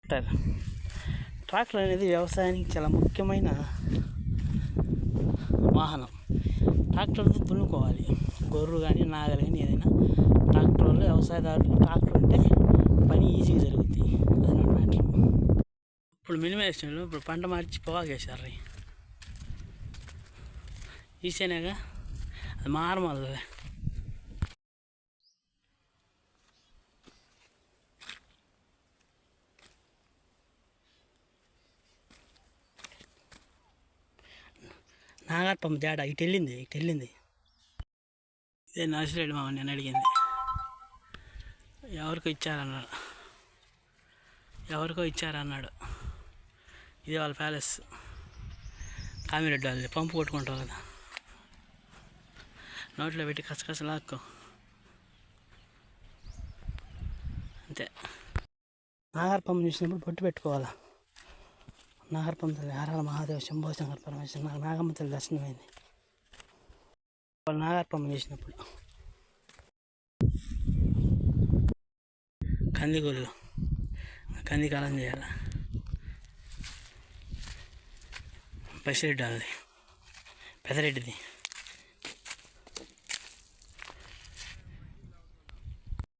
Tractor tractor అనేది వ్యవసాయానికి చాలా ముఖ్యమైన వాహనం. ట్రాక్టర్తో దున్నుకోవాలి. గొర్రు కానీ నాగలి కానీ ఏదైనా ట్రాక్టర్ వల్ల వ్యవసాయదారులకు ట్రాక్టర్ ఉంటే పని ఈజీగా జరుగుతుంది. అది మ్యాటర్. ఇప్పుడు మినిమేషన్లో ఇప్పుడు పంట మార్చి పొగాకు వేసారు. ఈసేనేగా అది మారమల్లే. నాగర్పమ్మ తేడా ఇటు వెళ్ళింది. ఇదే నర్సిరెడ్డి మామ నేను అడిగింది. ఎవరికో ఇచ్చారన్నాడు. ఇది వాళ్ళ ప్యాలెస్. కామిరెడ్డి వాళ్ళది పంపు కొట్టుకుంటావు కదా, నోట్లో పెట్టి కసకస లాక్కో అంతే. నాగర్పమ్మ చూసినప్పుడు బొట్టు పెట్టుకోవాలా. నాగర్పమ్మ తల్లి హర మహాదేవ శంభో శంకర పరమేశ్వర. నాకు నాగమ్మ తల్లి దర్శనమైంది వాళ్ళు నాగర్పమ్మ చేసినప్పుడు. కందిగూళ్ళు కంది కాలం చేయాలి. బసిరెడ్డి వాళ్ళది, పెదరెడ్డిది.